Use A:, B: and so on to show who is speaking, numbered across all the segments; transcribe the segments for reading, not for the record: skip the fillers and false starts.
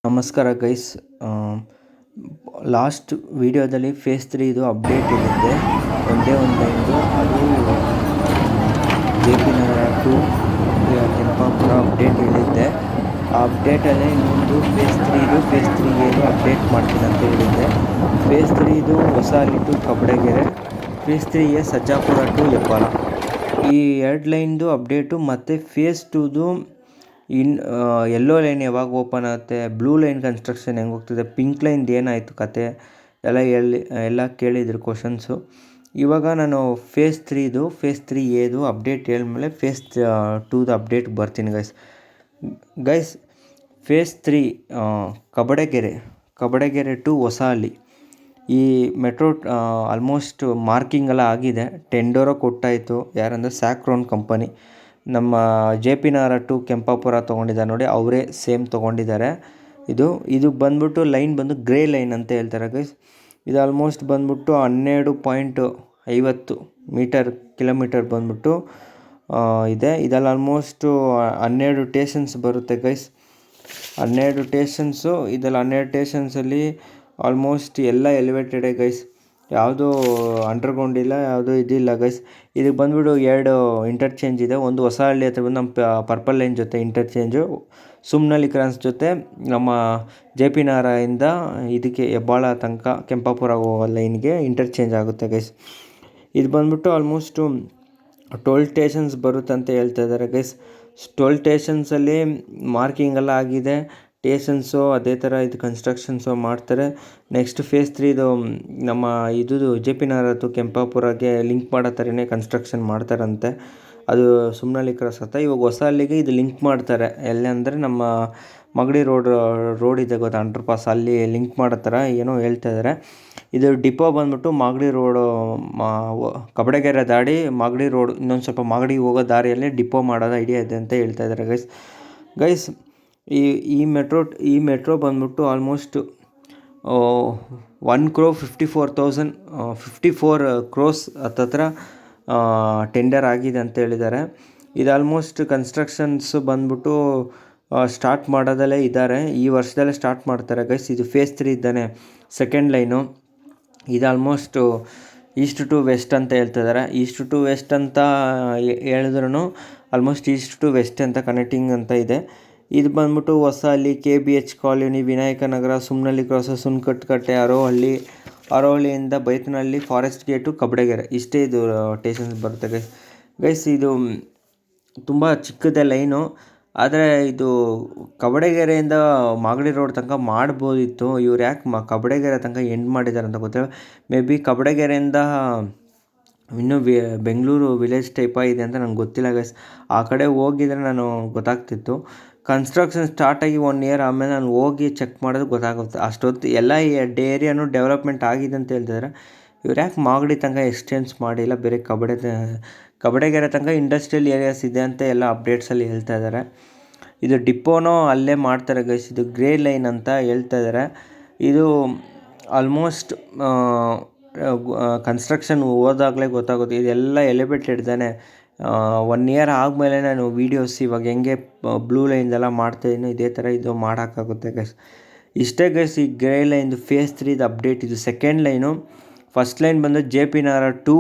A: ನಮಸ್ಕಾರ guys. Last ವಿಡಿಯೋದಲ್ಲಿ face 3 ಇದು ಅಪ್ಡೇಟ್ ಇರುತ್ತೆ. ಒಂದೇ ಒಂದು ಲೈನ್ದು ಅದು JP Nagar to Kempapura update ಹೇಳಿದ್ದೆ. ಆ ಅಪ್ಡೇಟಲ್ಲೇ ಇನ್ನೊಂದು ಫೇಸ್ 3 ಫೇಸ್ 3 ಅಪ್ಡೇಟ್ ಮಾಡ್ತೀನಿ ಅಂತ ಹೇಳಿದ್ದೆ. ಫೇಸ್ 3 ಇದು Hosahalli to Kabbadegere, phase 3 Sajjapura to Hebbal. ಈ ಎರಡು ಲೈನ್ದು ಅಪ್ಡೇಟು ಮತ್ತು ಫೇಸ್ 2ದು ಯೆಲ್ಲೋ ಲೈನ್ ಯಾವಾಗ ಓಪನ್ ಆಗುತ್ತೆ, ಬ್ಲೂ ಲೈನ್ ಕನ್ಸ್ಟ್ರಕ್ಷನ್ ಹೆಂಗೆ ಹೋಗ್ತಿದೆ, ಪಿಂಕ್ ಲೈನ್ದು ಏನಾಯಿತು ಕತೆ ಎಲ್ಲ ಕೇಳಿದ್ರು ಕ್ವಶನ್ಸು. ಇವಾಗ ನಾನು ಫೇಸ್ 3 ಅಪ್ಡೇಟ್ ಹೇಳಿದ್ಮೇಲೆ ಫೇಸ್ 2ದು ಅಪ್ಡೇಟ್ ಬರ್ತೀನಿ guys. Phase 3 Kabbadegere to Hosahalli. ಈ ಮೆಟ್ರೋ ಆಲ್ಮೋಸ್ಟ್ ಮಾರ್ಕಿಂಗ್ ಎಲ್ಲ ಆಗಿದೆ. ಟೆಂಡರೋ ಕೊಟ್ಟಾಯಿತು. ಯಾರಂದರೆ ಸ್ಯಾಕ್ರೋನ್ ಕಂಪನಿ. ನಮ್ಮ JP ನಗರ ಟು ಕೆಂಪಾಪುರ ತೊಗೊಂಡಿದ್ದಾರೆ ನೋಡಿ, ಅವರೇ ಸೇಮ್ ತೊಗೊಂಡಿದ್ದಾರೆ. ಇದು ಬಂದ್ಬಿಟ್ಟು ಲೈನ್ ಬಂದು ಗ್ರೇ ಲೈನ್ ಅಂತ ಹೇಳ್ತಾರೆ ಗೈಸ್. ಇದು ಆಲ್ಮೋಸ್ಟ್ ಬಂದ್ಬಿಟ್ಟು 12.50 ಕಿಲೋಮೀಟರ್ ಬಂದ್ಬಿಟ್ಟು ಇದೆ. ಇದರಲ್ಲಿ ಆಲ್ಮೋಸ್ಟು 12 ಟೇಷನ್ಸ್ ಬರುತ್ತೆ ಗೈಸ್. 12 ಟೇಷನ್ಸು. ಇದರಲ್ಲಿ 12 ಟೇಷನ್ಸಲ್ಲಿ ಆಲ್ಮೋಸ್ಟ್ ಎಲ್ಲ ಎಲಿವೇಟೆಡೇ ಗೈಸ್. ಯಾವುದೂ ಅಂಡರ್ಗ್ರೌಂಡ್ ಇಲ್ಲ, ಯಾವುದೂ ಇದಿಲ್ಲ ಗೈಸ್. ಇದಕ್ಕೆ ಬಂದ್ಬಿಟ್ಟು 2 ಇಂಟರ್ಚೇಂಜ್ ಇದೆ. ಒಂದು ಹೊಸಹಳ್ಳಿ ಹತ್ರ ಬಂದು ನಮ್ಮ ಪರ್ಪಲ್ ಲೈನ್ ಜೊತೆ ಇಂಟರ್ಚೇಂಜು, ಸುಮ್ನಳ್ಳಿ ಕ್ರಾಸ್ ಜೊತೆ ನಮ್ಮ JP ನಗರದಿಂದ ಇದಕ್ಕೆ ಹೆಬ್ಬಾಳ ತನಕ ಕೆಂಪಾಪುರ ಲೈನ್ಗೆ ಇಂಟರ್ಚೇಂಜ್ ಆಗುತ್ತೆ ಗೈಸ್. ಇದು ಬಂದ್ಬಿಟ್ಟು ಆಲ್ಮೋಸ್ಟು 12 ಟೇಷನ್ಸ್ ಬರುತ್ತೆ ಅಂತ ಹೇಳ್ತಾ ಇದ್ದಾರೆ ಗೈಸ್. 12 ಟೇಷನ್ಸಲ್ಲಿ ಮಾರ್ಕಿಂಗ್ ಎಲ್ಲ ಆಗಿದೆ. ಟೇಷನ್ಸು ಅದೇ ಥರ ಇದು ಕನ್ಸ್ಟ್ರಕ್ಷನ್ಸು ಮಾಡ್ತಾರೆ. ನೆಕ್ಸ್ಟ್ ಫೇಸ್ 3 ನಮ್ಮ JP ನಗರ ಟು ಕೆಂಪಾಪುರಗೆ ಲಿಂಕ್ ಮಾಡೋ ಥರನೇ ಕನ್ಸ್ಟ್ರಕ್ಷನ್ ಮಾಡ್ತಾರಂತೆ. ಅದು ಸುಮ್ನಳ್ಳಿ ಕ್ರಾಸ್ ಹತ್ರ. ಇವಾಗ ಹೊಸಹಳ್ಳಿಗೆ ಇದು ಲಿಂಕ್ ಮಾಡ್ತಾರೆ. ಎಲ್ಲಿ ಅಂದರೆ ನಮ್ಮ ಮಗಡಿ ರೋಡ್ ಇದೆ ಗೊತ್ತಾ, ಅಂಡರ್ ಪಾಸ್, ಅಲ್ಲಿ ಲಿಂಕ್ ಮಾಡೋ ಥರ ಏನೋ ಹೇಳ್ತಾ ಇದ್ದಾರೆ. ಇದು ಡಿಪೋ ಬಂದ್ಬಿಟ್ಟು ಮಾಗಡಿ ರೋಡು, ಕಬ್ಬಡೆಗೆರೆ ದಾಡಿ ಮಾಗಡಿ ರೋಡ್, ಇನ್ನೊಂದು ಸ್ವಲ್ಪ ಮಾಗಡಿ ಹೋಗೋ ದಾರಿಯಲ್ಲಿ ಡಿಪೋ ಮಾಡೋದು ಐಡಿಯಾ ಇದೆ ಅಂತ ಹೇಳ್ತಾ ಇದ್ದಾರೆ ಗೈಸ್. ಈ ಮೆಟ್ರೋ ಬಂದ್ಬಿಟ್ಟು ಆಲ್ಮೋಸ್ಟ್ 54 ಕ್ರೋಸ್ ಹತ್ತತ್ರ ಟೆಂಡರ್ ಆಗಿದೆ ಅಂತ ಹೇಳಿದ್ದಾರೆ. ಇದು ಆಲ್ಮೋಸ್ಟ್ ಕನ್ಸ್ಟ್ರಕ್ಷನ್ಸ್ ಬಂದ್ಬಿಟ್ಟು ಸ್ಟಾರ್ಟ್ ಮಾಡೋದಲ್ಲೇ ಇದ್ದಾರೆ. ಈ ವರ್ಷದಲ್ಲೇ ಸ್ಟಾರ್ಟ್ ಮಾಡ್ತಾರೆ ಗೈಸ್. ಇದು ಫೇಸ್ 3 ಇದ್ದಾನೆ ಸೆಕೆಂಡ್ ಲೈನು. ಇದು ಆಲ್ಮೋಸ್ಟು ಈಸ್ಟ್ ಟು ವೆಸ್ಟ್ ಅಂತ ಹೇಳ್ತಿದ್ದಾರೆ. ಈಸ್ಟ್ ಟು ವೆಸ್ಟ್ ಅಂತ ಹೇಳಿದ್ರು ಆಲ್ಮೋಸ್ಟ್ ಈಸ್ಟ್ ಟು ವೆಸ್ಟ್ ಅಂತ ಕನೆಕ್ಟಿಂಗ್ ಅಂತ ಇದೆ. ಇದು ಬಂದ್ಬಿಟ್ಟು ಹೊಸಹಳ್ಳಿ, KBH ಕಾಲೋನಿ, ವಿನಾಯಕ ನಗರ, ಸುಮ್ನಳ್ಳಿ ಕ್ರಾಸ್, ಸುನ್ಕಟ್ಟಕಟ್ಟೆ, ಅರೋಹಳ್ಳಿಯಿಂದ ಬೈತನಹಳ್ಳಿ, ಫಾರೆಸ್ಟ್ ಗೇಟು, ಕಬ್ಬಡೆಗೆರೆ, ಇಷ್ಟೇ ಇದು ಟೇಷನ್ಸ್ ಬರುತ್ತೆ ಗೈಸ್. ಇದು ತುಂಬ ಚಿಕ್ಕದೇ ಲೈನು. ಆದರೆ ಇದು ಕಬ್ಬಡೆಗೆರೆಯಿಂದ ಮಾಗಡಿ ರೋಡ್ ತನಕ ಮಾಡ್ಬೋದಿತ್ತು. ಇವ್ರು ಯಾಕೆ ಕಬ್ಬಡೆಗೆರೆ ತನಕ ಎಂಡ್ ಮಾಡಿದ್ದಾರೆ ಅಂತ ಗೊತ್ತಿಲ್ಲ. ಮೇ ಬಿ ಕಬ್ಬಡೆಗೆರೆಯಿಂದ ಇನ್ನೂ ಬೆಂಗಳೂರು ವಿಲೇಜ್ ಟೈಪ್ ಇದೆ ಅಂತ ನಂಗೆ ಗೊತ್ತಿಲ್ಲ ಗೈಸ್. ಆ ಕಡೆ ಹೋಗಿದ್ರೆ ನಾನು ಗೊತ್ತಾಗ್ತಿತ್ತು. ಕನ್ಸ್ಟ್ರಕ್ಷನ್ ಸ್ಟಾರ್ಟಾಗಿ 1 ಇಯರ್ ಆಮೇಲೆ ನಾನು ಹೋಗಿ ಚೆಕ್ ಮಾಡೋದು ಗೊತ್ತಾಗುತ್ತೆ. ಅಷ್ಟೊತ್ತು ಎಲ್ಲ ಏರಿಯಾನು ಡೆವಲಪ್ಮೆಂಟ್ ಆಗಿದೆ ಅಂತ ಹೇಳ್ತಿದ್ದಾರೆ. ಇವ್ರು ಯಾಕೆ ಮಾಗಡಿ ತನಕ ಎಕ್ಸ್ಟೆನ್ಸ್ ಮಾಡಿಲ್ಲ, ಬೇರೆ ಕಬ್ಬಡೆಗೆರೆ ತನಕ ಇಂಡಸ್ಟ್ರಿಯಲ್ ಏರಿಯಾಸ್ ಇದೆ ಅಂತ ಎಲ್ಲ ಅಪ್ಡೇಟ್ಸಲ್ಲಿ ಹೇಳ್ತಾ ಇದ್ದಾರೆ. ಇದು ಡಿಪೋನೋ ಅಲ್ಲೇ ಮಾಡ್ತಾರೆ ಗೈಸ್. ಇದು ಗ್ರೇ ಲೈನ್ ಅಂತ ಹೇಳ್ತಾ ಇದ್ದಾರೆ. ಇದು ಆಲ್ಮೋಸ್ಟ್ ಕನ್ಸ್ಟ್ರಕ್ಷನ್ ಹೋದಾಗಲೇ ಗೊತ್ತಾಗುತ್ತೆ. ಇದೆಲ್ಲ ಎಲಿವೇಟೆಡ್ ಇದ್ದಾನೆ. 1 ಇಯರ್ ಆದಮೇಲೆ ನಾನು ವೀಡಿಯೋಸ್ ಇವಾಗ ಹೆಂಗೆ ಬ್ಲೂ ಲೈನ್ದೆಲ್ಲ ಮಾಡ್ತಾಯಿದ್ದೀನಿ ಇದೇ ಥರ ಇದು ಮಾಡೋಕ್ಕಾಗುತ್ತೆ ಗೈಸ್. ಇಷ್ಟೇ ಗೈಸ್ ಈ ಗ್ರೇ ಲೈನ್ದು ಫೇಸ್ 3 ಅಪ್ಡೇಟ್. ಇದು ಸೆಕೆಂಡ್ ಲೈನು. ಫಸ್ಟ್ ಲೈನ್ ಬಂದು JP ನಗರ ಟು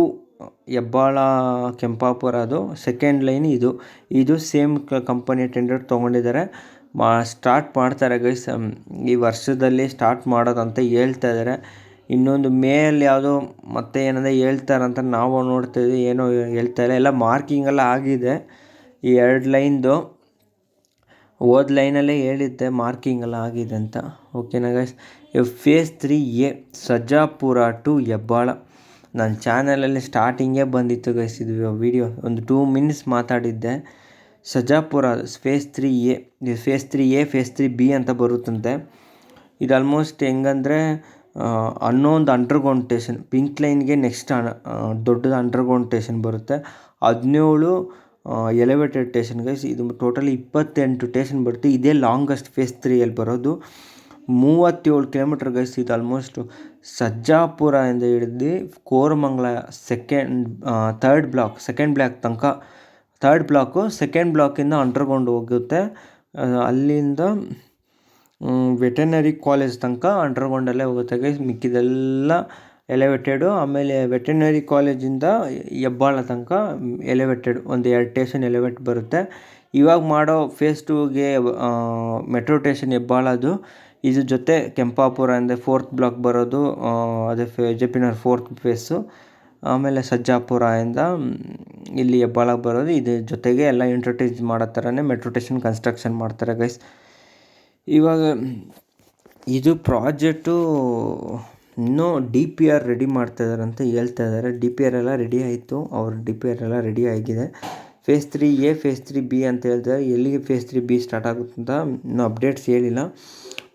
A: ಹೆಬ್ಬಾಳ ಕೆಂಪಾಪುರ, ಅದು ಸೆಕೆಂಡ್ ಲೈನ್. ಇದು ಸೇಮ್ ಕಂಪನಿ ಟೆಂಡರ್ ತೊಗೊಂಡಿದ್ದಾರೆ. ಸ್ಟಾರ್ಟ್ ಮಾಡ್ತಾರೆ ಗೈಸ್. ಈ ವರ್ಷದಲ್ಲಿ ಸ್ಟಾರ್ಟ್ ಮಾಡೋದಂತ ಹೇಳ್ತಾ ಇದ್ದಾರೆ. ಇನ್ನೊಂದು ಮೇಯಲ್ಲಿ ಯಾವುದೋ ಮತ್ತೆ ಏನಂದರೆ ಹೇಳ್ತಾರಂತ ನಾವು ನೋಡ್ತಾಯಿದ್ವಿ, ಏನೋ ಹೇಳ್ತಾಯಿಲ್ಲ. ಎಲ್ಲ ಮಾರ್ಕಿಂಗ್ ಎಲ್ಲ ಆಗಿದೆ ಈ 2 ಲೈನ್ದು. ಹೋದ ಲೈನಲ್ಲೇ ಹೇಳಿದ್ದೆ ಮಾರ್ಕಿಂಗ್ ಎಲ್ಲ ಆಗಿದೆ ಅಂತ. ಓಕೆನಾ guys. Phase 3 Sajjapura to Hebbal. ನನ್ನ ಚಾನಲಲ್ಲಿ ಸ್ಟಾರ್ಟಿಂಗೇ ಬಂದಿತ್ತು ಗೈಸ್ ಇದು ವಿಡಿಯೋ. ಒಂದು 2 ಮಿನಿಟ್ಸ್ ಮಾತಾಡಿದ್ದೆ. ಸಜ್ಜಾಪುರ ಫೇಸ್ 3 ಇದು ಫೇಸ್ 3 ಫೇಸ್ 3B ಅಂತ ಬರುತ್ತಂತೆ. ಇದು ಆಲ್ಮೋಸ್ಟ್ ಹೆಂಗಂದರೆ ಅನ್ನೊಂದು ಅಂಡರ್ಗ್ರೌಂಡ್ ಸ್ಟೇಷನ್, ಪಿಂಕ್ ಲೈನ್ಗೆ ನೆಕ್ಸ್ಟ್ ದೊಡ್ಡದು ಅಂಡರ್ಗ್ರೌಂಡ್ ಸ್ಟೇಷನ್ ಬರುತ್ತೆ. 17 ಎಲಿವೇಟೆಡ್ ಸ್ಟೇಷನ್ ಗೈಸ್. ಇದು ಟೋಟಲಿ 28 ಸ್ಟೇಷನ್ ಬರುತ್ತೆ. ಇದೇ ಲಾಂಗೆಸ್ಟ್ ಫೇಸ್ 3ಯಲ್ಲಿ ಬರೋದು. 37 ಕಿಲೋಮೀಟರ್ ಗೈಸ್. ಇದು ಆಲ್ಮೋಸ್ಟು ಸಜ್ಜಾಪುರ ಇಂದ ಹಿಡಿದು ಕೋರಮಂಗಲ ಥರ್ಡ್ ಬ್ಲಾಕ್ ತನಕ. ಥರ್ಡ್ ಬ್ಲಾಕು ಸೆಕೆಂಡ್ ಬ್ಲಾಕಿಂದ ಅಂಡರ್ಗ್ರೌಂಡ್ ಹೋಗುತ್ತೆ. ಅಲ್ಲಿಂದ ವೆಟರ್ನರಿ ಕಾಲೇಜ್ ತನಕ ಅಂಡರ್ಗ್ರೌಂಡಲ್ಲೇ ಹೋಗುತ್ತೆ ಗೈಸ್. ಮಿಕ್ಕಿದೆಲ್ಲ ಎಲಿವೇಟೆಡು. ಆಮೇಲೆ ವೆಟರ್ನರಿ ಕಾಲೇಜಿಂದ ಹೆಬ್ಬಾಳ ತನಕ ಎಲಿವೇಟೆಡ್, ಒಂದು 2 ಸ್ಟೇಷನ್ ಎಲಿವೇಟ್ ಬರುತ್ತೆ. ಇವಾಗ ಮಾಡೋ ಫೇಸ್ 2ಗೆ ಮೆಟ್ರೋ ಸ್ಟೇಷನ್ ಹೆಬ್ಬಾಳದು, ಇದ್ರ ಜೊತೆ ಕೆಂಪಾಪುರ ಅಂದರೆ 4th ಬ್ಲಾಕ್ ಬರೋದು, ಅದೇ J P Nagar 4th face. ಆಮೇಲೆ ಸಜ್ಜಾಪುರದಿಂದ ಇಲ್ಲಿ ಹೆಬ್ಬಾಳಕ್ಕೆ ಬರೋದು. ಇದ್ರ ಜೊತೆಗೆ ಎಲ್ಲ ಇಂಟರ್ಚೇಂಜ್ ಮಾಡೋ ಥರನೇ ಮೆಟ್ರೋ ಸ್ಟೇಷನ್ ಕನ್ಸ್ಟ್ರಕ್ಷನ್ ಮಾಡ್ತಾರೆ ಗೈಸ್. ಇವಾಗ ಇದು ಪ್ರಾಜೆಕ್ಟು ಇನ್ನೂ DPR ರೆಡಿ ಮಾಡ್ತಾಯಿದ್ದಾರೆ ಅಂತ ಹೇಳ್ತಾ ಇದ್ದಾರೆ. DPR ಎಲ್ಲ ರೆಡಿ ಆಯಿತು, ಅವ್ರ DPR ಎಲ್ಲ ರೆಡಿ ಆಗಿದೆ. ಫೇಸ್ 3A, ಫೇಸ್ 3B ಅಂತ ಹೇಳ್ತಾರೆ. ಎಲ್ಲಿಗೆ ಫೇಸ್ 3B ಸ್ಟಾರ್ಟ್ ಆಗುತ್ತೆ ಅಂತ ಇನ್ನೂ ಅಪ್ಡೇಟ್ಸ್ ಹೇಳಿಲ್ಲ.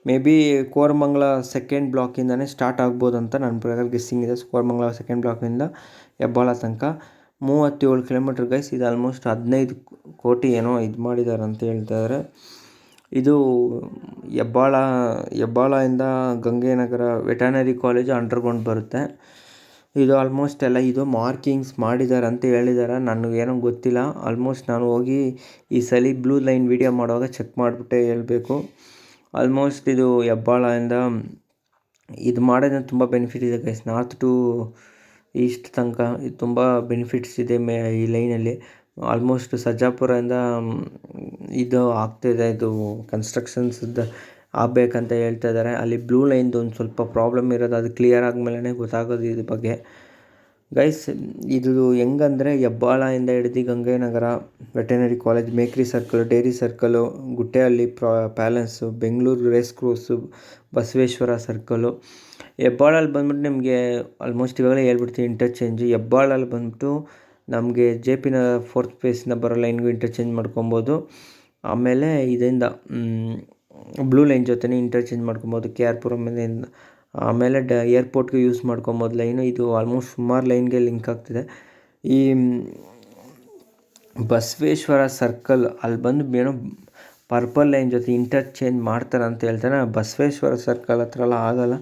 A: ಮೇ ಬಿ ಕೋರಮಂಗಲ 2nd ಬ್ಲಾಕಿಂದನೇ ಸ್ಟಾರ್ಟ್ ಆಗ್ಬೋದು ಅಂತ ನನ್ನ ಪ್ರಕಾರ ಗೆಸ್ಸಿಂಗ್ ಇದೆ. ಕೋರಮಂಗಲ 2nd ಬ್ಲಾಕಿಂದ ಹೆಬ್ಬಾಳ ತನಕ 37 ಕಿಲೋಮೀಟ್ರ್ ಗೈಸ್. ಇದು ಆಲ್ಮೋಸ್ಟ್ 15 ಕೋಟಿ ಏನೋ ಇದು ಮಾಡಿದ್ದಾರೆ ಅಂತ ಹೇಳ್ತಾಯಿದ್ದಾರೆ. ಇದು ಹೆಬ್ಬಾಳದಿಂದ ಗಂಗಾನಗರ ವೆಟರ್ನರಿ ಕಾಲೇಜು ಅಂಡರ್ಗ್ರೌಂಡ್ ಬರುತ್ತೆ. ಇದು ಆಲ್ಮೋಸ್ಟ್ ಎಲ್ಲ ಇದು ಮಾರ್ಕಿಂಗ್ಸ್ ಮಾಡಿದ್ದಾರೆ ಅಂತ ಹೇಳಿದ್ದಾರೆ. ನನಗೇನೋ ಗೊತ್ತಿಲ್ಲ. ಆಲ್ಮೋಸ್ಟ್ ನಾನು ಹೋಗಿ ಈ ಸಲ ಬ್ಲೂ ಲೈನ್ ವೀಡಿಯೋ ಮಾಡುವಾಗ ಚೆಕ್ ಮಾಡಿಬಿಟ್ಟೆ ಹೇಳಬೇಕು. ಆಲ್ಮೋಸ್ಟ್ ಇದು ಹೆಬ್ಬಾಳದಿಂದ ಇದು ಮಾಡೋದ್ರಿಂದ ತುಂಬ ಬೆನಿಫಿಟ್ ಇದೆ ಗೈಸ್. ನಾರ್ತ್ ಟು ಈಸ್ಟ್ ತನಕ ಇದು ತುಂಬ ಬೆನಿಫಿಟ್ಸ್ ಇದೆ ಈ ಲೈನಲ್ಲಿ. ಆಲ್ಮೋಸ್ಟ್ ಸರ್ಜಾಪುರದಿಂದ ಇದು ಆಗ್ತಾಯಿದೆ, ಇದು ಕನ್ಸ್ಟ್ರಕ್ಷನ್ಸ್ದು ಆಗಬೇಕಂತ ಹೇಳ್ತಾ ಇದ್ದಾರೆ. ಅಲ್ಲಿ ಬ್ಲೂ ಲೈನ್ದು ಒಂದು ಸ್ವಲ್ಪ ಪ್ರಾಬ್ಲಮ್ ಇರೋದು, ಅದು ಕ್ಲಿಯರ್ ಆದಮೇಲೆ ಗೊತ್ತಾಗೋದು ಇದ್ರ ಬಗ್ಗೆ ಗೈಸ್. ಇದು ಹೆಂಗಂದರೆ ಹೆಬ್ಬಾಳದಿಂದ ಹಿಡಿದು Ganganagar veterinary college, Mekhri circle, dairy circle, Guttahalli palace, Bengaluru race course, Basaveshwara circle. ಹೆಬ್ಬಾಳಲ್ಲಿ ಬಂದ್ಬಿಟ್ಟು ನಿಮಗೆ ಆಲ್ಮೋಸ್ಟ್ ಇವಾಗಲೇ ಹೇಳ್ಬಿಡ್ತೀನಿ ಇಂಟರ್ಚೇಂಜು. ಹೆಬ್ಬಾಳಲ್ಲಿ ಬಂದ್ಬಿಟ್ಟು ನಮಗೆ ಜೆ ಪಿ ನಗರ 4th ಫೇಸಿಂದ ಬರೋ ಲೈನ್ಗೂ ಇಂಟರ್ಚೇಂಜ್ ಮಾಡ್ಕೊಬೋದು. ಆಮೇಲೆ ಇದರಿಂದ ಬ್ಲೂ ಲೈನ್ ಜೊತೆನೇ ಇಂಟರ್ಚೇಂಜ್ ಮಾಡ್ಕೊಬೋದು KR ಪುರಮಿಂದ. ಆಮೇಲೆ ಏರ್ಪೋರ್ಟ್ಗೆ ಯೂಸ್ ಮಾಡ್ಕೊಬೋದು ಲೈನು. ಇದು ಆಲ್ಮೋಸ್ಟ್ ಸುಮಾರು ಲೈನ್ಗೆ ಲಿಂಕ್ ಆಗ್ತಿದೆ. ಈ ಬಸವೇಶ್ವರ ಸರ್ಕಲ್ ಅಲ್ಲಿ ಬಂದು ಏನೋ ಪರ್ಪಲ್ ಲೈನ್ ಜೊತೆ ಇಂಟರ್ಚೇಂಜ್ ಮಾಡ್ತಾರೆ ಅಂತ ಹೇಳ್ತಾರೆ. ಬಸವೇಶ್ವರ ಸರ್ಕಲ್ ಹತ್ರ ಎಲ್ಲ ಆಗೋಲ್ಲ.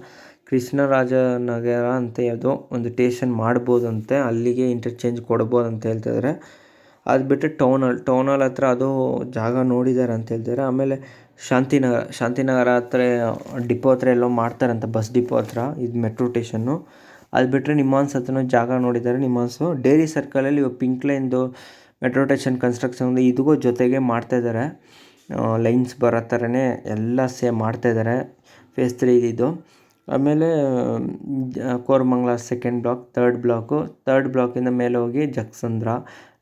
A: ಕೃಷ್ಣರಾಜನಗರ ಅಂತ ಯಾವುದೋ ಒಂದು ಸ್ಟೇಷನ್ ಮಾಡ್ಬೋದಂತೆ, ಅಲ್ಲಿಗೆ ಇಂಟರ್ಚೇಂಜ್ ಕೊಡ್ಬೋದು ಅಂತ ಹೇಳ್ತಿದ್ದಾರೆ. ಅದು ಬಿಟ್ಟರೆ ಟೌನ್ ಹಾಲ್ ಹತ್ರ ಅದು ಜಾಗ ನೋಡಿದ್ದಾರೆ ಅಂತ ಹೇಳ್ತಾರೆ. ಆಮೇಲೆ ಶಾಂತಿನಗರ ಹತ್ರ ಡಿಪೋ ಹತ್ರ ಎಲ್ಲೋ ಮಾಡ್ತಾರಂತ, ಬಸ್ ಡಿಪೋ ಹತ್ರ, ಇದು ಮೆಟ್ರೋ ಸ್ಟೇಷನ್ನು. ಅದು ಬಿಟ್ಟರೆ ನಿಮ್ಮಾನ್ಸ್ ಹತ್ರನೂ ಜಾಗ ನೋಡಿದ್ದಾರೆ. ನಿಮ್ಮಾನ್ಸು ಡೈರಿ ಸರ್ಕಲಲ್ಲಿ ಇವಾಗ ಪಿಂಕ್ ಲೈನ್ದು ಮೆಟ್ರೋ ಸ್ಟೇಷನ್ ಕನ್ಸ್ಟ್ರಕ್ಷನ್ ಇದಕ್ಕೂ ಜೊತೆಗೆ ಮಾಡ್ತಾಯಿದ್ದಾರೆ. ಲೈನ್ಸ್ ಬರೋ ಥರನೇ ಎಲ್ಲ ಸೇಮ್ ಮಾಡ್ತಾಯಿದ್ದಾರೆ. ಫೇಸ್ 3 ಇದು. ಆಮೇಲೆ ಕೋರಮಂಗಲ 2nd ಬ್ಲಾಕ್, 3rd ಬ್ಲಾಕಿಂದ ಮೇಲೆ ಹೋಗಿ ಜಕ್ಸಂದ್ರ,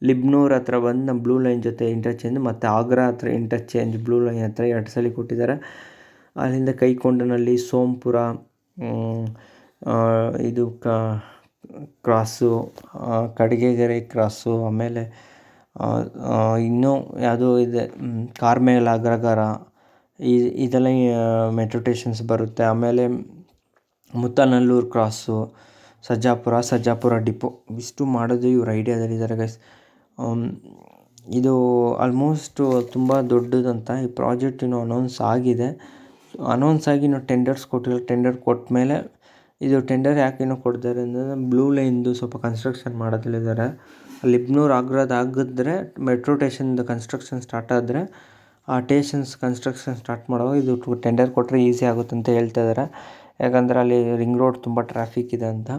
A: ಲಿಬ್ನೂರ್ ಹತ್ರ ಬಂದು ನಮ್ಮ ಬ್ಲೂ ಲೈನ್ ಜೊತೆ ಇಂಟರ್ಚೇಂಜ್, ಮತ್ತು ಆಗ್ರಾ ಹತ್ರ ಇಂಟರ್ಚೇಂಜ್ ಬ್ಲೂ ಲೈನ್ ಹತ್ರ 2 ಸಲ ಕೊಟ್ಟಿದ್ದಾರೆ. ಅಲ್ಲಿಂದ ಕೈಕೊಂಡನಲ್ಲಿ ಸೋಂಪುರ ಇದು ಕ್ರಾಸು, ಕಡಿಗೆಗೆರೆ ಕ್ರಾಸು, ಆಮೇಲೆ ಇನ್ನೂ ಯಾವುದೋ ಇದೆ ಕಾರ್ಮೇಲ ಅಗ್ರಗಾರ, ಇದೆಲ್ಲ ಮೆಟ್ರೋ ಸ್ಟೇಷನ್ಸ್ ಬರುತ್ತೆ. ಆಮೇಲೆ ಮುತ್ತನಲ್ಲೂರು ಕ್ರಾಸು, ಸರ್ಜಾಪುರ ಡಿಪೋ, ಇಷ್ಟು ಮಾಡೋದು ಇವ್ರು ಐಡಿಯಾದಲ್ಲಿದ್ದಾರೆ ಗೈಸ್. ಇದು ಆಲ್ಮೋಸ್ಟ್ ತುಂಬ ದೊಡ್ಡದಂತ ಈ ಪ್ರಾಜೆಕ್ಟ್. ಇನ್ನೂ ಅನೌನ್ಸ್ ಆಗಿ ಇನ್ನೂ ಟೆಂಡರ್ಸ್ ಕೊಟ್ಟಿಲ್ಲ. ಟೆಂಡರ್ ಕೊಟ್ಟ ಮೇಲೆ ಇದು ಟೆಂಡರ್ ಯಾಕೆ ಇನ್ನೂ ಕೊಡ್ತಾರೆ ಅಂದರೆ ಬ್ಲೂ ಲೈನ್ದು ಸ್ವಲ್ಪ ಕನ್ಸ್ಟ್ರಕ್ಷನ್ ಮಾಡೋದಲ್ಲಿದ್ದಾರೆ. ಲಿಬ್ನೂರ್ ಆಗ್ರಾದ ಆಗಿದ್ರೆ ಮೆಟ್ರೋ ಸ್ಟೇಷನ್ದು ಕನ್ಸ್ಟ್ರಕ್ಷನ್ ಸ್ಟಾರ್ಟ್ ಆದರೆ ಆ ಸ್ಟೇಷನ್ಸ್ ಕನ್ಸ್ಟ್ರಕ್ಷನ್ ಸ್ಟಾರ್ಟ್ ಮಾಡುವಾಗ ಇದು ಟೆಂಡರ್ ಕೊಟ್ಟರೆ ಈಸಿ ಆಗುತ್ತೆ ಅಂತ ಹೇಳ್ತಾ ಇದ್ದಾರೆ. ಯಾಕಂದರೆ ಅಲ್ಲಿ ರಿಂಗ್ ರೋಡ್ ತುಂಬ ಟ್ರಾಫಿಕ್ ಇದೆ ಅಂತ,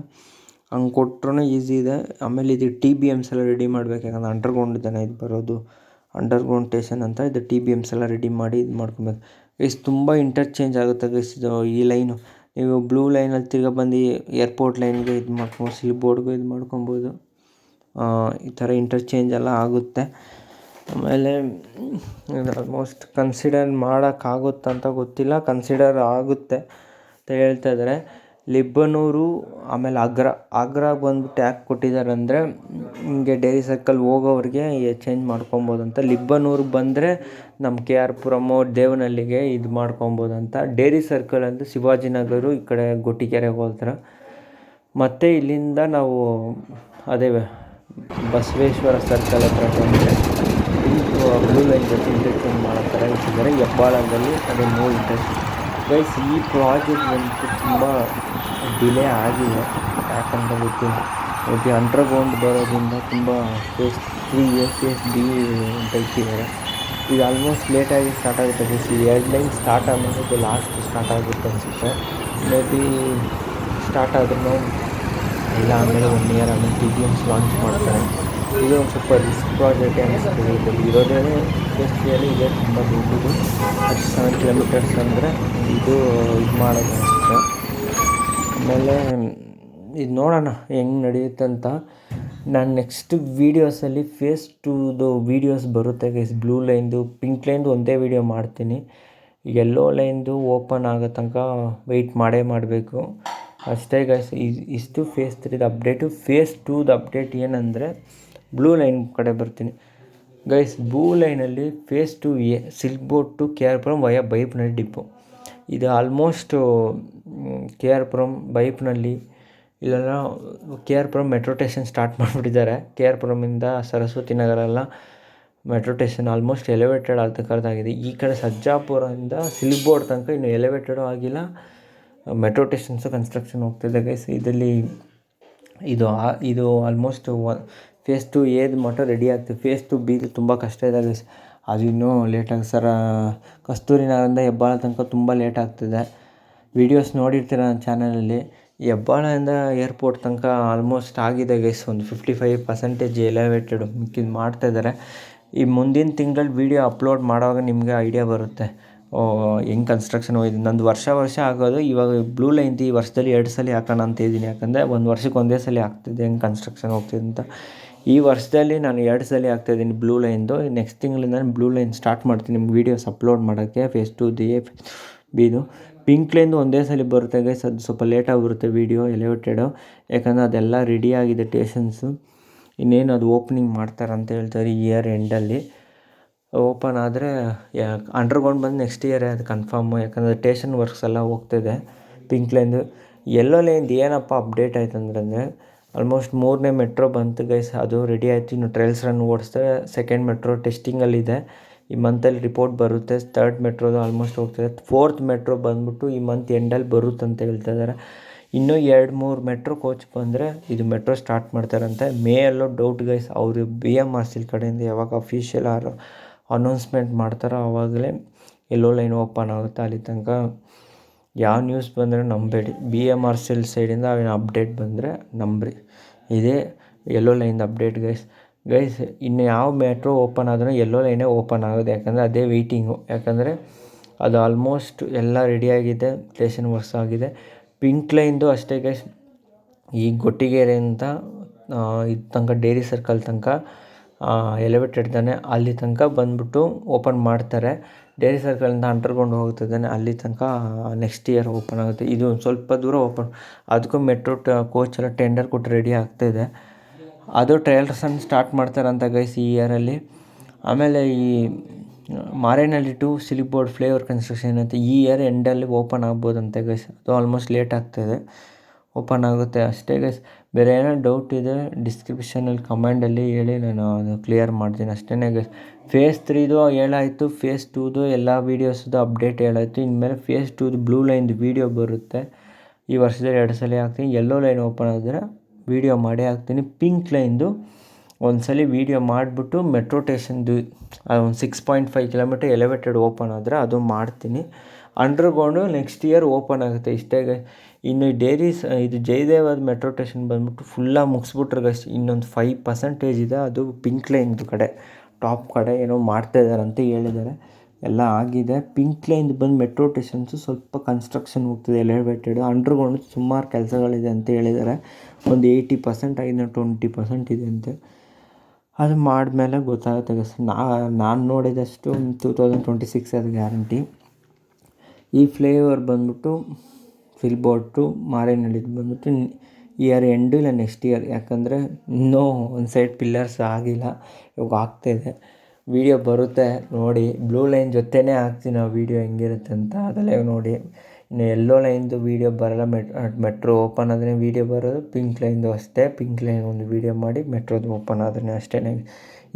A: ಹಂಗೆ ಕೊಟ್ರೂ ಈಸಿ ಇದೆ. ಆಮೇಲೆ ಇದು TBMs ಎಲ್ಲ ರೆಡಿ ಮಾಡಬೇಕು, ಯಾಕಂದರೆ ಅಂಡರ್ಗ್ರೌಂಡ್ ಇದ್ದಾನೆ ಇದು ಬರೋದು, ಅಂಡರ್ಗ್ರೌಂಡ್ ಸ್ಟೇಷನ್ ಅಂತ. ಇದು TBMs ಎಲ್ಲ ರೆಡಿ ಮಾಡಿ ಇದು ಮಾಡ್ಕೊಬೇಕು ಗೈಸ್. ತುಂಬ ಇಂಟರ್ಚೇಂಜ್ ಆಗುತ್ತೆ ಗೈಸ್ ಇದು ಈ ಲೈನು. ನೀವು ಬ್ಲೂ ಲೈನಲ್ಲಿ ತಿರ್ಗಾ ಬಂದು ಏರ್ಪೋರ್ಟ್ ಲೈನ್ಗೆ ಇದು ಮಾಡ್ಕೊಬೋದು, ಸಿಲ್ಬೋರ್ಡ್ಗೂ ಇದು ಮಾಡ್ಕೊಬೋದು. ಈ ಥರ ಇಂಟರ್ಚೇಂಜ್ ಎಲ್ಲ ಆಗುತ್ತೆ. ಆಮೇಲೆ ಆಲ್ಮೋಸ್ಟ್ ಕನ್ಸಿಡರ್ ಮಾಡೋಕ್ಕಾಗುತ್ತಂತ ಗೊತ್ತಿಲ್ಲ, ಕನ್ಸಿಡರ್ ಆಗುತ್ತೆ ಅಂತ ಹೇಳ್ತಾ ಇದ್ದಾರೆ. ಲಿಬ್ಬನೂರು ಆಮೇಲೆ ಆಗ್ರಾ ಬಂದ್ಬಿಟ್ಟು ಯಾಕೆ ಕೊಟ್ಟಿದ್ದಾರೆ ಅಂದರೆ ಹಿಂಗೆ ಡೈರಿ ಸರ್ಕಲ್ ಹೋಗೋರಿಗೆ ಚೇಂಜ್ ಮಾಡ್ಕೊಬೋದಂತ. ಲಿಬ್ಬನೂರು ಬಂದರೆ ನಮ್ಮ KR ಪುರಮು ದೇವನಹಳ್ಳಿಗೆ ಇದು ಮಾಡ್ಕೊಬೋದಂತ. ಡೈರಿ ಸರ್ಕಲ್ ಅಂದರೆ ಶಿವಾಜಿನಗರ ಈ ಕಡೆ ಗೊಟ್ಟಿಗೆರೆಗೆ ಹೋಗ್ತಾರೆ. ಮತ್ತು ಇಲ್ಲಿಂದ ನಾವು ಅದೇ ಬಸವೇಶ್ವರ ಸರ್ಕಲ್ ಹತ್ರ ಬಂದರೆ ಬ್ಲೂ ಲೈನ್ ಜೊತೆ ಇಂಟರ್ಚೇಂಜ್ ಮಾಡೋ ಥರ ಇಟ್ಟಿದ್ದಾರೆ. ಹೆಬ್ಬಾಳದಲ್ಲಿ ಅದೇ ನೋ ಇಂಟರ್ಚೇಂಜ್ ಗೈಸ್. ಈ ಪ್ರಾಜೆಕ್ಟ್ ಬಂದು ತುಂಬ ಡಿಲೇ ಆಗಿದೆ, ಯಾಕಂತ ಗೊತ್ತಿಲ್ಲ. ಓಕೆ, ಅಂಡರ್ಗ್ರೌಂಡ್ ಬರೋದ್ರಿಂದ ತುಂಬ ಫೇಸ್ 3A ಫೇಸ್ B ಅಂತ ಇಟ್ಟಿದ್ದಾರೆ. ಇದು ಆಲ್ಮೋಸ್ಟ್ ಲೇಟಾಗಿ ಸ್ಟಾರ್ಟ್ ಆಗುತ್ತೆ ಗೈಸ್. ಈ 2 ಲೈನ್ ಸ್ಟಾರ್ಟ್ ಆದಮೇಲೆ ಇದು ಲಾಸ್ಟ್ ಸ್ಟಾರ್ಟ್ ಆಗುತ್ತೆ ಅನಿಸುತ್ತೆ. ಮೇ ಬಿ ಸ್ಟಾರ್ಟ್ ಆದ್ರೂ ಇಲ್ಲ, ಆಮೇಲೆ 1 ಇಯರ್ ಆಮೇಲೆ TBMs ಲಾಂಚ್ ಮಾಡ್ತಾರೆ. ಇದು ಒಂದು ಸ್ವಲ್ಪ ರಿಸ್ಕ್ ಪ್ರಾಜೆಕ್ಟ್ ಅನಿಸುತ್ತೆ. ಇದರಲ್ಲಿ ಇರೋದೇ ಫೇಸ್ 3 ಇದೆ ತುಂಬ ದೊಡ್ಡದು, 37 ಕಿಲೋಮೀಟರ್ಸ್ ಅಂದರೆ ಇದು ಮಾಡೋದು ಅನಿಸುತ್ತೆ. ಆಮೇಲೆ ಇದು ನೋಡೋಣ ಹೆಂಗೆ ನಡೆಯುತ್ತೆ ಅಂತ. ನಾನು ನೆಕ್ಸ್ಟ್ ವೀಡಿಯೋಸಲ್ಲಿ ಫೇಸ್ 2ದು ವೀಡಿಯೋಸ್ ಬರುತ್ತೆ ಗೈಸ್. ಬ್ಲೂ ಲೈನ್ದು, ಪಿಂಕ್ ಲೈನ್ದು ಒಂದೇ ವೀಡಿಯೋ ಮಾಡ್ತೀನಿ. ಯೆಲ್ಲೋ ಲೈನ್ದು ಓಪನ್ ಆಗೋ ತನಕ ವೆಯ್ಟ್ ಮಾಡಬೇಕು ಅಷ್ಟೇ ಗೈಸ್. ಇಷ್ಟು ಫೇಸ್ 3ದು ಅಪ್ಡೇಟು. ಫೇಸ್ 2ದು ಅಪ್ಡೇಟ್ ಏನಂದರೆ ಬ್ಲೂ ಲೈನ್ ಕಡೆ ಬರ್ತೀನಿ ಗೈಸ್. ಬ್ಲೂ ಲೈನಲ್ಲಿ phase 2A silk board to KR Puram via ಬೈಪ್ನಲ್ಲಿ ಡಿಪೋ. ಇದು ಆಲ್ಮೋಸ್ಟು KR ಪುರಂ ಬೈಪ್ನಲ್ಲಿ ಇಲ್ಲೆಲ್ಲ KR Puram metro station start ಮಾಡಿಬಿಟ್ಟಿದ್ದಾರೆ. KR ಪುರಮಿಂದ ಸರಸ್ವತಿ ನಗರ ಎಲ್ಲ ಮೆಟ್ರೋ ಸ್ಟೇಷನ್ ಆಲ್ಮೋಸ್ಟ್ ಎಲಿವೇಟೆಡ್ ಆಗ್ತಕ್ಕಂಥದ್ದಾಗಿದೆ. ಈ ಕಡೆ ಸರ್ಜಾಪುರದಿಂದ ಸಿಲ್ಕ್ ಬೋರ್ಡ್ ತನಕ ಇನ್ನು ಎಲಿವೇಟೆಡು ಆಗಿಲ್ಲ, ಮೆಟ್ರೋ ಸ್ಟೇಷನ್ಸು ಕನ್ಸ್ಟ್ರಕ್ಷನ್ ಹೋಗ್ತಿದೆ ಗೈಸ್. ಇದರಲ್ಲಿ ಇದು ಆಲ್ಮೋಸ್ಟ್ ಫೇಸ್ 2Aದು ಮಾತ್ರ ರೆಡಿ ಆಗ್ತದೆ. ಫೇಸ್ 2Bದು ತುಂಬ ಕಷ್ಟ ಇದೆ ಗೈಸ್. ಅದು ಇನ್ನೂ ಲೇಟಾಗಿ ಕಸ್ತೂರಿ ನಗರದಿಂದ ಹೆಬ್ಬಾಳ ತನಕ ತುಂಬ ಲೇಟ್ ಆಗ್ತಿದೆ. ವೀಡಿಯೋಸ್ ನೋಡಿರ್ತೀರ ನನ್ನ ಚಾನಲಲ್ಲಿ. ಹೆಬ್ಬಾಳದಿಂದ ಏರ್ಪೋರ್ಟ್ ತನಕ ಆಲ್ಮೋಸ್ಟ್ ಆಗಿದೆ ಗೈಸ್. ಒಂದು 55% ಎಲಿವೇಟೆಡು ಮಿಕ್ಕಿದ್ದು ಮಾಡ್ತಾಯಿದ್ದಾರೆ. ಈ ಮುಂದಿನ ತಿಂಗಳಲ್ಲಿ ವೀಡಿಯೋ ಅಪ್ಲೋಡ್ ಮಾಡುವಾಗ ನಿಮಗೆ ಐಡಿಯಾ ಬರುತ್ತೆ ಹೆಂಗೆ ಕನ್ಸ್ಟ್ರಕ್ಷನ್ ಹೋಗಿದೆ. ನಂದು ವರ್ಷ ಆಗೋದು. ಇವಾಗ ಬ್ಲೂ ಲೈನ್ದು ಈ ವರ್ಷದಲ್ಲಿ 2 ಸಲ ಹಾಕೋಣ ಅಂತ ಇದ್ದೀನಿ. ಯಾಕಂದರೆ ಒಂದು ವರ್ಷಕ್ಕೆ ಒಂದೇ ಸಲ ಆಗ್ತಿದೆ ಹೆಂಗೆ ಕನ್ಸ್ಟ್ರಕ್ಷನ್ ಹೋಗ್ತಿದೆ ಅಂತ. ಈ ವರ್ಷದಲ್ಲಿ ನಾನು 2 ಸಲ ಹಾಕ್ತಾಯಿದ್ದೀನಿ ಬ್ಲೂ ಲೈನ್ದು. ನೆಕ್ಸ್ಟ್ ತಿಂಗಳಿಂದ ನಾನು ಬ್ಲೂ ಲೈನ್ ಸ್ಟಾರ್ಟ್ ಮಾಡ್ತೀನಿ ನಿಮ್ಗೆ ವೀಡಿಯೋಸ್ ಅಪ್ಲೋಡ್ ಮಾಡೋಕ್ಕೆ. ಫೇಸ್ 2A ಬಿದು ಪಿಂಕ್ ಲೈನ್ದು ಒಂದೇ ಸಲ ಬರುತ್ತೆ ಗೈಸ್. ಅದು ಸ್ವಲ್ಪ ಲೇಟಾಗಿ ಬರುತ್ತೆ ವೀಡಿಯೋ ಎಲಿವೇಟೆಡು, ಯಾಕಂದರೆ ಅದೆಲ್ಲ ರೆಡಿ ಆಗಿದೆ ಸ್ಟೇಷನ್ಸು. ಇನ್ನೇನು ಅದು ಓಪನಿಂಗ್ ಮಾಡ್ತಾರೆ ಅಂತ ಹೇಳ್ತಾರೆ ಈ ಇಯರ್ ಎಂಡಲ್ಲಿ. ಓಪನ್ ಆದರೆ ಅಂಡರ್ಗ್ರೌಂಡ್ ಬಂದು ನೆಕ್ಸ್ಟ್ ಇಯರೇ ಅದು ಕನ್ಫರ್ಮು, ಯಾಕಂದರೆ ಸ್ಟೇಷನ್ ವರ್ಕ್ಸ್ ಎಲ್ಲ ಹೋಗ್ತಿದೆ. ಪಿಂಕ್ ಲೈನ್ದು. ಯೆಲ್ಲೋ ಲೈನ್ದು ಏನಪ್ಪ ಅಪ್ಡೇಟ್ ಆಯ್ತು ಅಂದರೆ ಆಲ್ಮೋಸ್ಟ್ 3ನೇ ಮೆಟ್ರೋ ಬಂತು ಗೈಸ್. ಅದು ರೆಡಿ ಆಯಿತು. ಇನ್ನು ಟ್ರಯಲ್ಸ್ ರನ್ ಓಡಿಸ್ತಾರೆ. 2nd ಮೆಟ್ರೋ ಟೆಸ್ಟಿಂಗಲ್ಲಿದೆ. ಈ ಮಂತಲ್ಲಿ ರಿಪೋರ್ಟ್ ಬರುತ್ತೆ. 3rd ಮೆಟ್ರೋದು ಆಲ್ಮೋಸ್ಟ್ ಹೋಗ್ತಿದೆ. 4th ಮೆಟ್ರೋ ಬಂದ್ಬಿಟ್ಟು ಈ ಮಂತ್ ಎಂಡಲ್ಲಿ ಬರುತ್ತೆ ಅಂತ ಹೇಳ್ತಾ ಇದ್ದಾರೆ. ಇನ್ನೂ 2-3 ಮೆಟ್ರೋ ಕೋಚ್ ಬಂದರೆ ಇದು ಮೆಟ್ರೋ ಸ್ಟಾರ್ಟ್ ಮಾಡ್ತಾರಂತೆ. ಮೇಯಲ್ಲೋ ಡೌಟ್ ಗೈಸ್. ಅವರು BMRCL ಕಡೆಯಿಂದ ಯಾವಾಗ ಅಫಿಷಿಯಲ್ ಅನೌನ್ಸ್ಮೆಂಟ್ ಮಾಡ್ತಾರೋ ಆವಾಗಲೇ ಯೆಲ್ಲೋ ಲೈನ್ ಓಪನ್ ಆಗುತ್ತೆ. ಅಲ್ಲಿ ತನಕ ಯಾವ ನ್ಯೂಸ್ ಬಂದರೆ ನಂಬೇಡಿ. BMRCL ಸೈಡಿಂದ ಅವೇನು ಅಪ್ಡೇಟ್ ಬಂದರೆ ನಂಬ್ರಿ. ಇದೇ ಯೆಲ್ಲೋ ಲೈನ್ದು ಅಪ್ಡೇಟ್ ಗೈಸ್. ಇನ್ನು ಯಾವ ಮೆಟ್ರೋ ಓಪನ್ ಆದ್ರೂ ಯೆಲ್ಲೋ ಲೈನೇ ಓಪನ್ ಆಗೋದು, ಯಾಕಂದರೆ ಅದೇ ವೆಯ್ಟಿಂಗು. ಯಾಕಂದರೆ ಅದು ಆಲ್ಮೋಸ್ಟ್ ಎಲ್ಲ ರೆಡಿಯಾಗಿದೆ, ಸ್ಟೇಷನ್ ವರ್ಕ್ಸ್ ಆಗಿದೆ. ಪಿಂಕ್ ಲೈನ್ದು ಅಷ್ಟೇ ಗೈಸ್. ಈ ಗೊಟ್ಟಿಗೆರೆಯಿಂದ ಇದು ತನಕ ಡೈರಿ ಸರ್ಕಲ್ ತನಕ ಎಲಿವೇಟೆಡ್ ತಾನೆ, ಅಲ್ಲಿ ತನಕ ಬಂದ್ಬಿಟ್ಟು ಓಪನ್ ಮಾಡ್ತಾರೆ. ಡೈರಿ ಸರ್ಕಲಿಂದ ಅಂಡರ್ಗ್ರೌಂಡ್ ಹೋಗ್ತಿದ್ದಾನೆ, ಅಲ್ಲಿ ತನಕ ನೆಕ್ಸ್ಟ್ ಇಯರ್ ಓಪನ್ ಆಗುತ್ತೆ. ಇದು ಒಂದು ಸ್ವಲ್ಪ ದೂರ ಓಪನ್. ಅದಕ್ಕೂ ಮೆಟ್ರೋ ಕೋಚ್ ಎಲ್ಲ ಟೆಂಡರ್ ಕೊಟ್ಟು ರೆಡಿ ಆಗ್ತಾಯಿದೆ. ಅದು ಟ್ರಯಲ್ಸ್ ರನ್ ಸ್ಟಾರ್ಟ್ ಮಾಡ್ತಾರಂತ ಗೈಸ್ ಈ ಇಯರಲ್ಲಿ. ಆಮೇಲೆ ಈ Marenahalli to silk board flyover construction ಅಂತ ಈ ಇಯರ್ ಎಂಡಲ್ಲಿ ಓಪನ್ ಆಗ್ಬೋದಂತೆ ಗೈಸ್. ಅದು ಆಲ್ಮೋಸ್ಟ್ ಲೇಟ್ ಆಗ್ತಾಯಿದೆ, ಓಪನ್ ಆಗುತ್ತೆ ಅಷ್ಟೇ ಗೈಸ್. ಬೇರೆ ಏನೋ ಡೌಟ್ ಇದೆ ಡಿಸ್ಕ್ರಿಪ್ಷನಲ್ಲಿ ಕಮೆಂಟಲ್ಲಿ ಹೇಳಿ, ನಾನು ಅದು ಕ್ಲಿಯರ್ ಮಾಡ್ತೀನಿ ಅಷ್ಟೇ ಗೈಸ್. ಫೇಸ್ 3ದು ಹೇಳಾಯಿತು. ಫೇಸ್ 2ದು ಎಲ್ಲ ವೀಡಿಯೋಸ್ದು ಅಪ್ಡೇಟ್ ಹೇಳಾಯಿತು. ಇನ್ಮೇಲೆ ಫೇಸ್ 2ದು ಬ್ಲೂ ಲೈನ್ದು ವೀಡಿಯೋ ಬರುತ್ತೆ. ಈ ವರ್ಷದಲ್ಲಿ 2 ಸಲ ಹಾಕ್ತೀನಿ. ಯೆಲ್ಲೋ ಲೈನ್ ಓಪನ್ ಆದರೆ ವೀಡಿಯೋ ಮಾಡೇ ಹಾಕ್ತೀನಿ. ಪಿಂಕ್ ಲೈನ್ದು ಒಂದು ಸಲ ವೀಡಿಯೋ ಮಾಡಿಬಿಟ್ಟು ಮೆಟ್ರೋ ಸ್ಟೇಷನ್ದು ಒಂದು 6.5 ಕಿಲೋಮೀಟರ್ ಎಲಿವೇಟೆಡ್ ಓಪನ್ ಆದರೆ ಅದು ಮಾಡ್ತೀನಿ. ಅಂಡರ್ಗ್ರೌಂಡು ನೆಕ್ಸ್ಟ್ ಇಯರ್ ಓಪನ್ ಆಗುತ್ತೆ ಇಷ್ಟೇ ಗೈಸ್. ಇನ್ನು ಇದು ಜಯದೇವದ ಮೆಟ್ರೋ ಸ್ಟೇಷನ್ ಬಂದ್ಬಿಟ್ಟು ಫುಲ್ಲಾಗಿ ಮುಗಿಸ್ಬಿಟ್ರೆ ಗೈಸ್. ಇನ್ನೊಂದು 5% ಇದೆ, ಅದು ಪಿಂಕ್ ಲೈನ್ದು ಕಡೆ ಟಾಪ್ ಕಡೆ ಏನೋ ಮಾಡ್ತಾಯಿದ್ದಾರೆ ಅಂತ ಹೇಳಿದ್ದಾರೆ. ಎಲ್ಲ ಆಗಿದೆ. ಪಿಂಕ್ ಲೈನ್ದು ಬಂದು ಮೆಟ್ರೋ ಸ್ಟೇಷನ್ಸು ಸ್ವಲ್ಪ ಕನ್ಸ್ಟ್ರಕ್ಷನ್ ಹೋಗ್ತಿದೆ ಎಲಿವೇಟೆಡ್. ಅಂಡರ್ಗ್ರೌಂಡ್ ಸುಮಾರು ಕೆಲಸಗಳಿದೆ ಅಂತ ಹೇಳಿದ್ದಾರೆ. ಒಂದು 80% ಆಗಿದೆ, 20% ಇದೆ ಅಂತೆ. ಅದು ಮಾಡಿದ್ಮೇಲೆ ಗೊತ್ತಾಗುತ್ತೆ ಗೈಸ್. ನಾನು ನೋಡಿದಷ್ಟು 2026 ಅದು ಗ್ಯಾರಂಟಿ. ಈ ಫ್ಲೈಓವರ್ ಬಂದ್ಬಿಟ್ಟು ಸಿಲ್ಕ್ ಬೋರ್ಡ್ ಟು ಮಾರೇನಹಳ್ಳಿದು ಬಂದ್ಬಿಟ್ಟು ಇಯರ್ ಎಂಡು ಇಲ್ಲ ನೆಕ್ಸ್ಟ್ ಇಯರ್. ಯಾಕಂದರೆ ಇನ್ನೂ ಒಂದು ಸೈಡ್ ಪಿಲ್ಲರ್ಸ್ ಆಗಿಲ್ಲ, ಇವಾಗ ಆಗ್ತಾಯಿದೆ. ವೀಡಿಯೋ ಬರುತ್ತೆ ನೋಡಿ. ಬ್ಲೂ ಲೈನ್ ಜೊತೆನೇ ಹಾಕ್ತೀನಿ ಆ ವೀಡಿಯೋ ಹೆಂಗಿರುತ್ತೆ ಅಂತ, ಅದಲ್ಲೇ ನೋಡಿ. ಇನ್ನು ಯೆಲ್ಲೋ ಲೈನ್ದು ವೀಡಿಯೋ ಬರೋಲ್ಲ. ಮೆಟ್ರೋ ಓಪನ್ ಆದರೆ ವೀಡಿಯೋ ಬರೋದು. ಪಿಂಕ್ ಲೈನ್ದು ಅಷ್ಟೇ. ಪಿಂಕ್ ಲೈನ್ ಒಂದು ವೀಡಿಯೋ ಮಾಡಿ ಮೆಟ್ರೋದು ಓಪನ್ ಆದ್ರೆ ಅಷ್ಟೇ.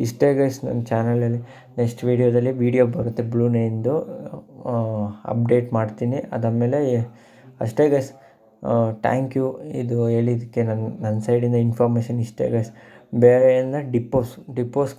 A: ಇಷ್ಟೇ ಗೈಸ್ ನನ್ನ ಚಾನಲಲ್ಲಿ. ನೆಕ್ಸ್ಟ್ ವೀಡಿಯೋದಲ್ಲಿ ವೀಡಿಯೋ ಬರುತ್ತೆ ಬ್ಲೂ ಲೈನ್ದು, ಅಪ್ಡೇಟ್ ಮಾಡ್ತೀನಿ. ಅದಾದಮೇಲೆ ಅಷ್ಟೇ ಗೈಸ್. ಥ್ಯಾಂಕ್ ಯು ಇದು ಹೇಳಿದ್ದಕ್ಕೆ. ನನ್ನ ಸೈಡಿಂದ ಇನ್ಫಾರ್ಮೇಷನ್ ಇಷ್ಟೇ ಗೈಸ್. ಬೇರೆ ಏನೆಂದರೆ ಡಿಪೋಸ್